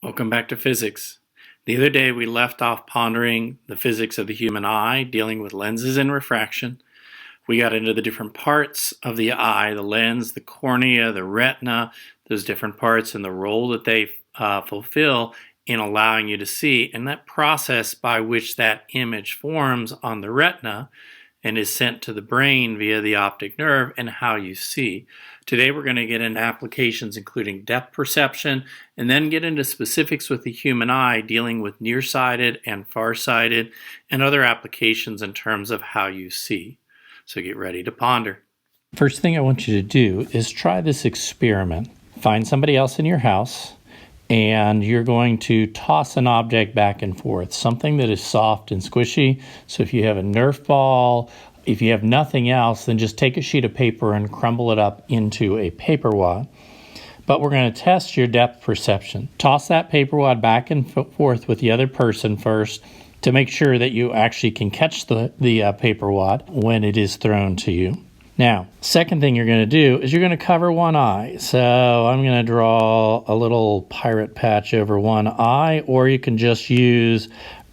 Welcome back to physics. The other day we left off pondering the physics of the human eye, dealing with lenses and refraction. We got into the different parts of the eye, the lens, the cornea, the retina, those different parts and the role that they fulfill in allowing you to see, and that process by which that image forms on the retina and is sent to the brain via the optic nerve and how you see. Today we're going to get into applications including depth perception and then get into specifics with the human eye dealing with nearsighted and farsighted and other applications in terms of how you see. So get ready to ponder. First thing I want you to do is try this experiment. Find somebody else in your house and you're going to toss an object back and forth, something that is soft and squishy. So if you have a Nerf ball, if you have nothing else, then just take a sheet of paper and crumble it up into a paper wad. But we're going to test your depth perception. Toss that paper wad back and forth with the other person first to make sure that you actually can catch the paper wad when it is thrown to you. Now, second thing you're going to do is you're going to cover one eye. So I'm going to draw a little pirate patch over one eye, or you can just use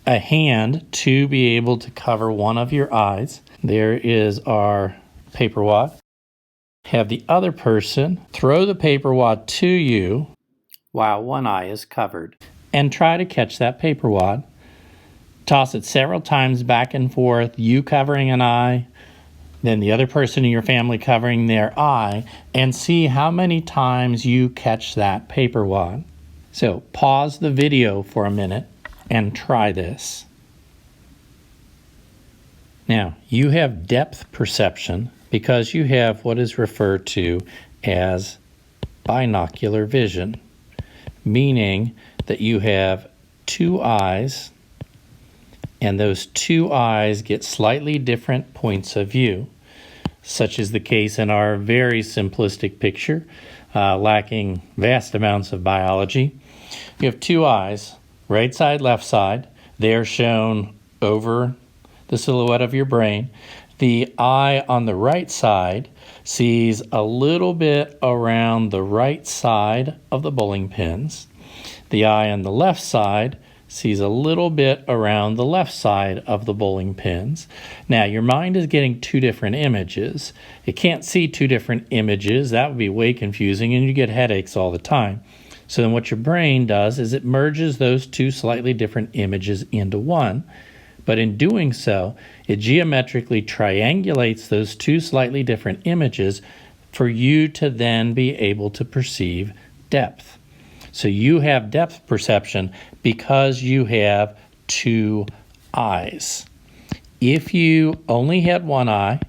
a hand to be able to cover one of your eyes. There is our paper wad. Have the other person throw the paper wad to you while one eye is covered and try to catch that paper wad. Toss it several times back and forth, you covering an eye, then the other person in your family covering their eye, and see how many times you catch that paper wad. So pause the video for a minute and try this. Now, you have depth perception because you have what is referred to as binocular vision, meaning that you have two eyes, and those two eyes get slightly different points of view, such is the case in our very simplistic picture, lacking vast amounts of biology. You have two eyes, right side, left side. They are shown over the silhouette of your brain. The eye on the right side sees a little bit around the right side of the bowling pins. The eye on the left side sees a little bit around the left side of the bowling pins. Now, your mind is getting two different images. It can't see two different images. That would be way confusing, and you get headaches all the time. So then what your brain does is it merges those two slightly different images into one. But in doing so, it geometrically triangulates those two slightly different images for you to then be able to perceive depth. So you have depth perception because you have two eyes. If you only had one eye,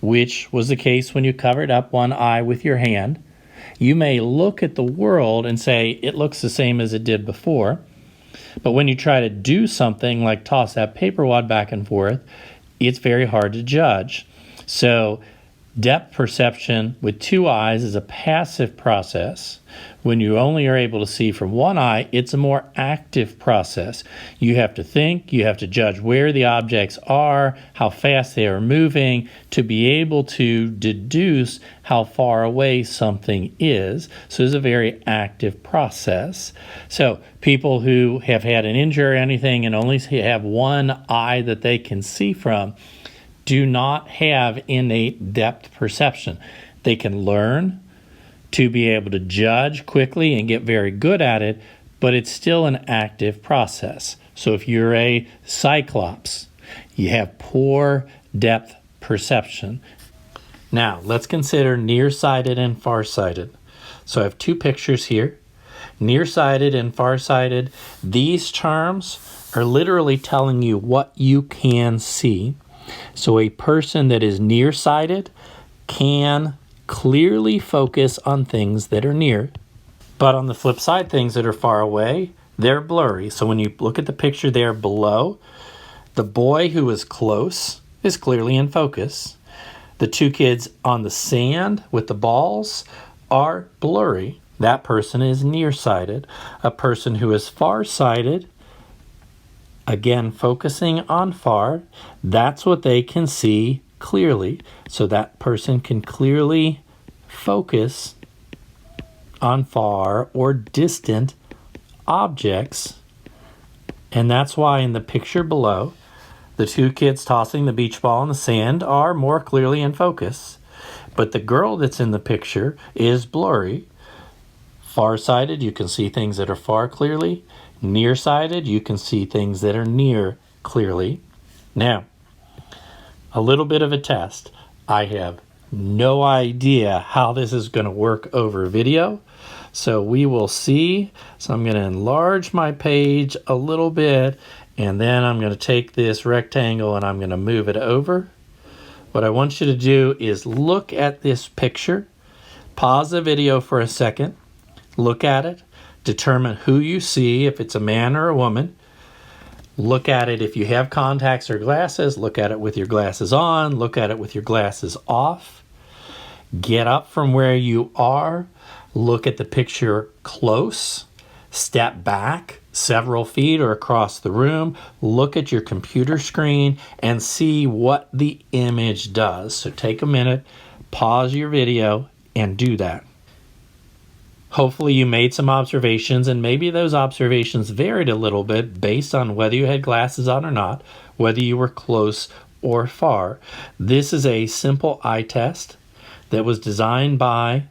which was the case when you covered up one eye with your hand, you may look at the world and say it looks the same as it did before. But when you try to do something like toss that paper wad back and forth, it's very hard to judge. So depth perception with two eyes is a passive process. When you only are able to see from one eye, it's a more active process. You have to think, you have to judge where the objects are, how fast they are moving, to be able to deduce how far away something is. So it's a very active process. So people who have had an injury or anything and only have one eye that they can see from do not have innate depth perception. They can learn to be able to judge quickly and get very good at it, but it's still an active process. So if you're a cyclops, you have poor depth perception. Now, let's consider nearsighted and farsighted. So I have two pictures here. Nearsighted and farsighted, these terms are literally telling you what you can see. So a person that is nearsighted can clearly focus on things that are near. But on the flip side, things that are far away, they're blurry. So when you look at the picture there below, the boy who is close is clearly in focus. The two kids on the sand with the balls are blurry. That person is nearsighted. A person who is farsighted, again, focusing on far, that's what they can see clearly. So that person can clearly focus on far or distant objects, and that's why in the picture below, the two kids tossing the beach ball in the sand are more clearly in focus, but the girl that's in the picture is blurry. Farsighted, you can see things that are far clearly. Nearsighted, you can see things that are near clearly. Now, a little bit of a test. I have no idea how this is going to work over video, so we will see. So I'm going to enlarge my page a little bit, and then I'm going to take this rectangle and I'm going to move it over. What I want you to do is look at this picture, pause the video for a second, look at it, determine who you see, if it's a man or a woman. Look at it if you have contacts or glasses. Look at it with your glasses on. Look at it with your glasses off. Get up from where you are. Look at the picture close. Step back several feet or across the room. Look at your computer screen and see what the image does. So take a minute, pause your video, and do that. Hopefully you made some observations, and maybe those observations varied a little bit based on whether you had glasses on or not, whether you were close or far. This is a simple eye test that was designed by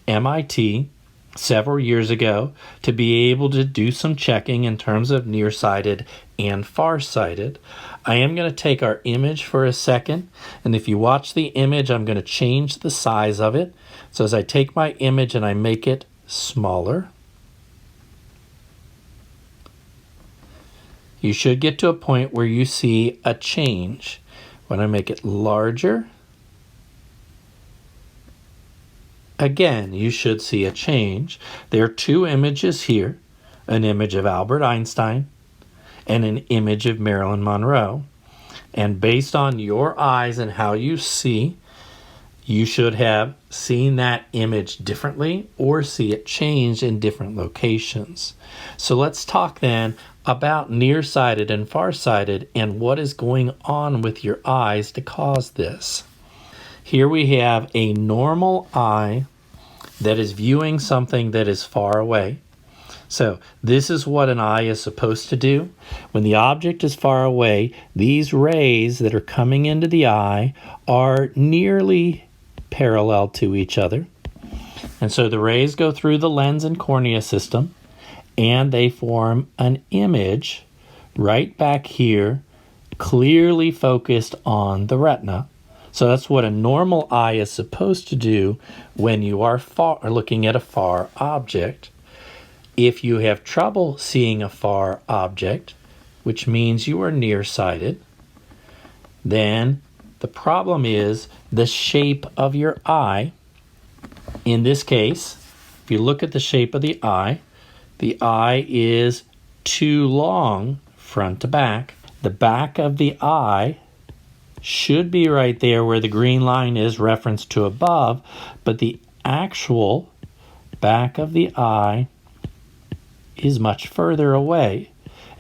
MIT several years ago to be able to do some checking in terms of nearsighted and farsighted. I am going to take our image for a second, and if you watch the image, I'm going to change the size of it. So as I take my image and I make it smaller, you should get to a point where you see a change. When I make it larger, again, you should see a change. There are two images here, an image of Albert Einstein and an image of Marilyn Monroe. And based on your eyes and how you see, you should have seen that image differently or see it change in different locations. So let's talk then about nearsighted and farsighted and what is going on with your eyes to cause this. Here we have a normal eye that is viewing something that is far away. So this is what an eye is supposed to do. When the object is far away, these rays that are coming into the eye are nearly parallel to each other. And so the rays go through the lens and cornea system, and they form an image right back here, clearly focused on the retina. So that's what a normal eye is supposed to do when you are looking at a far object. If you have trouble seeing a far object, which means you are nearsighted, then the problem is the shape of your eye. In this case, if you look at the shape of the eye is too long front to back. The back of the eye should be right there where the green line is referenced to above, but the actual back of the eye is much further away.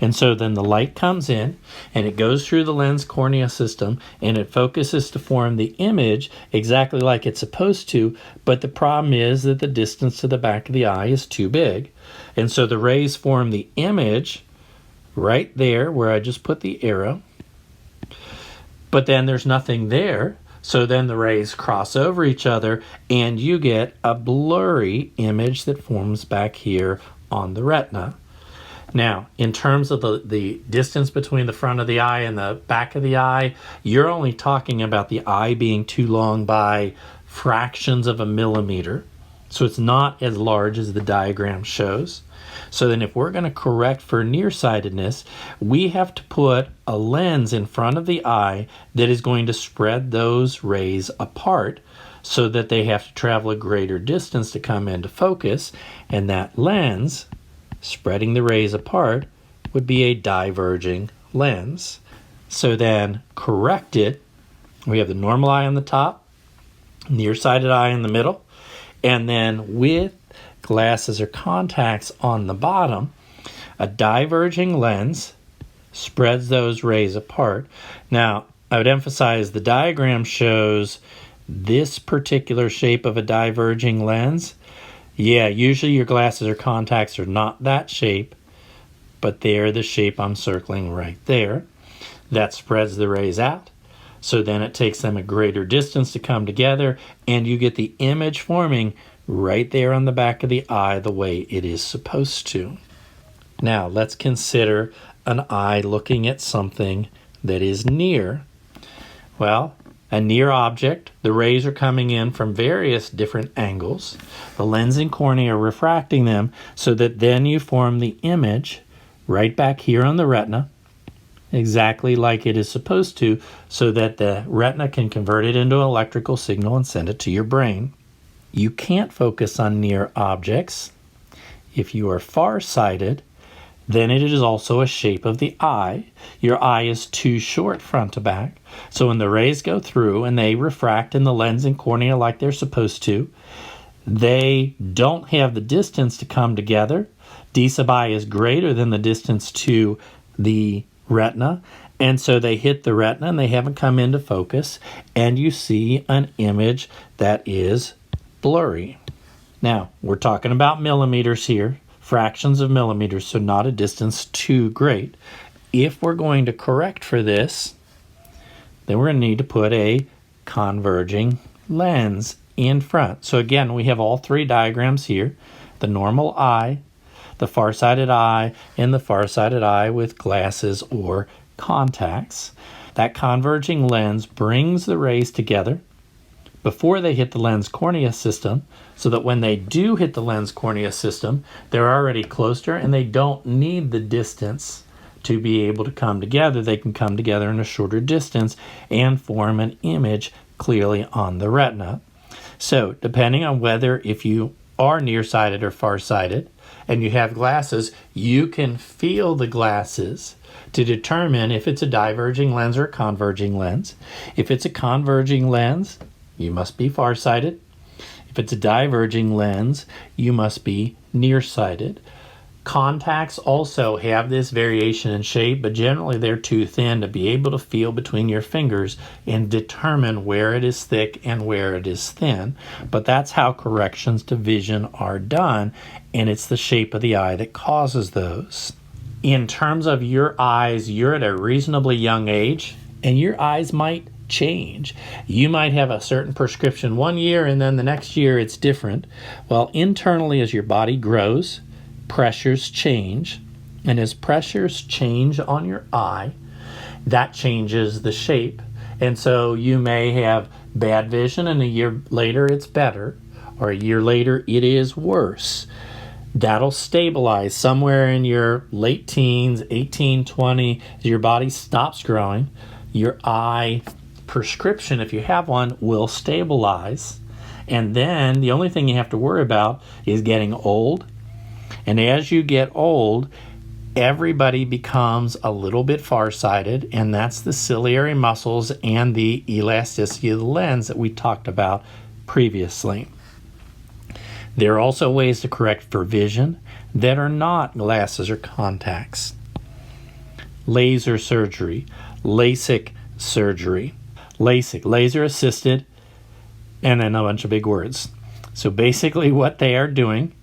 And so then the light comes in and it goes through the lens cornea system and it focuses to form the image exactly like it's supposed to, but the problem is that the distance to the back of the eye is too big. And so the rays form the image right there where I just put the arrow, but then there's nothing there. So then the rays cross over each other and you get a blurry image that forms back here on the retina. Now, in terms of the distance between the front of the eye and the back of the eye, you're only talking about the eye being too long by fractions of a millimeter. So it's not as large as the diagram shows. So then if we're going to correct for nearsightedness, we have to put a lens in front of the eye that is going to spread those rays apart so that they have to travel a greater distance to come into focus. And that lens, spreading the rays apart, would be a diverging lens. So then correct it. We have the normal eye on the top, nearsighted eye in the middle, and then with glasses or contacts on the bottom, a diverging lens spreads those rays apart. Now, I would emphasize the diagram shows this particular shape of a diverging lens. Yeah, usually your glasses or contacts are not that shape. but they're the shape I'm circling right there. That spreads the rays out. So then it takes them a greater distance to come together, and you get the image forming right there on the back of the eye the way it is supposed to. Now let's consider an eye looking at something that is near. Well, a near object, the rays are coming in from various different angles. The lens and cornea are refracting them so that then you form the image right back here on the retina, exactly like it is supposed to, so that the retina can convert it into an electrical signal and send it to your brain. You can't focus on near objects. If you are farsighted, then it is also a shape of the eye. Your eye is too short front to back. So when the rays go through and they refract in the lens and cornea like they're supposed to, they don't have the distance to come together. D sub I is greater than the distance to the retina, and so they hit the retina and they haven't come into focus, and you see an image that is blurry. Now, we're talking about millimeters here, fractions of millimeters, so not a distance too great. If we're going to correct for this, then we're going to need to put a converging lens in front. So again, we have all three diagrams here: the normal eye, the farsighted eye, and the farsighted eye with glasses or contacts. That converging lens brings the rays together before they hit the lens cornea system, so that when they do hit the lens cornea system, they're already closer and they don't need the distance to be able to come together. They can come together in a shorter distance and form an image clearly on the retina. So depending on whether if you are nearsighted or farsighted and you have glasses, you can feel the glasses to determine if it's a diverging lens or a converging lens. If it's a converging lens, you must be farsighted. If it's a diverging lens, you must be nearsighted. Contacts also have this variation in shape, but generally they're too thin to be able to feel between your fingers and determine where it is thick and where it is thin. But that's how corrections to vision are done, and it's the shape of the eye that causes those. In terms of your eyes, you're at a reasonably young age, and your eyes might change. You might have a certain prescription one year and then the next year it's different. Well, internally as your body grows, pressures change, and as pressures change on your eye, that changes the shape. And so you may have bad vision and a year later it's better, or a year later it is worse. That'll stabilize somewhere in your late teens, 18, 20, as your body stops growing. Your eye prescription, if you have one, will stabilize, and then the only thing you have to worry about is getting old. And as you get old, everybody becomes a little bit farsighted, and that's the ciliary muscles and the elasticity of the lens that we talked about previously. There are also ways to correct for vision that are not glasses or contacts. Laser surgery, LASIK surgery. LASIK, laser assisted, and then a bunch of big words. So basically what they are doing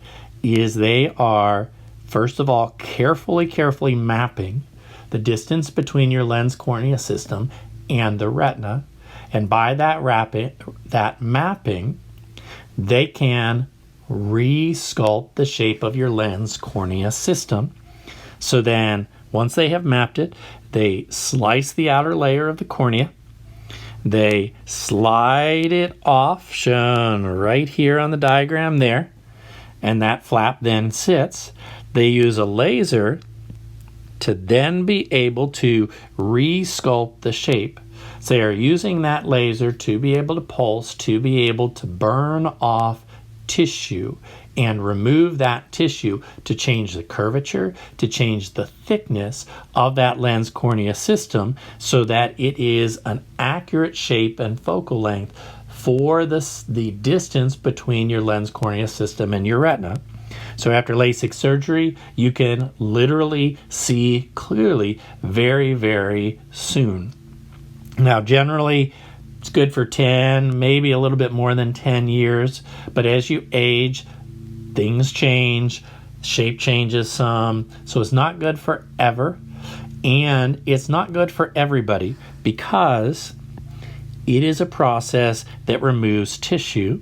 is they are, first of all, carefully mapping the distance between your lens cornea system and the retina. And by that mapping, they can re-sculpt the shape of your lens cornea system. So then once they have mapped it, they slice the outer layer of the cornea. They slide it off, shown right here on the diagram there, and that flap then sits. They use a laser to then be able to re-sculpt the shape. So they are using that laser to be able to pulse, to be able to burn off tissue and remove that tissue to change the curvature, to change the thickness of that lens cornea system so that it is an accurate shape and focal length for the distance between your lens cornea system and your retina. So after LASIK surgery, you can literally see clearly very, very soon. Now, generally, it's good for 10, maybe a little bit more than 10 years, but as you age, things change, shape changes some, so it's not good forever, and it's not good for everybody because it is a process that removes tissue.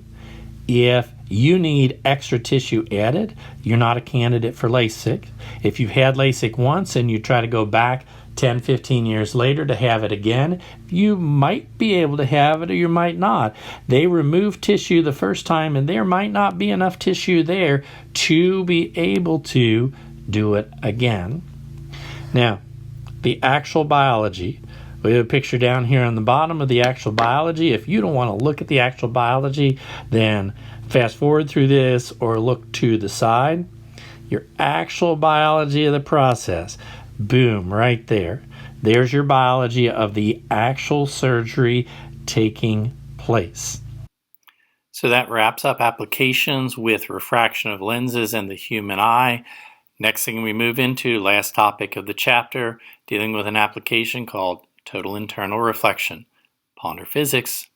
If you need extra tissue added, you're not a candidate for LASIK. If you've had LASIK once and you try to go back 10, 15 years later to have it again, you might be able to have it or you might not. They remove tissue the first time and there might not be enough tissue there to be able to do it again. Now, the actual biology. We have a picture down here on the bottom of the actual biology. If you don't want to look at the actual biology, then fast forward through this or look to the side. Your actual biology of the process. Boom, right there. There's your biology of the actual surgery taking place. So that wraps up applications with refraction of lenses and the human eye. Next thing we move into, last topic of the chapter, dealing with an application called total internal reflection. Ponder physics.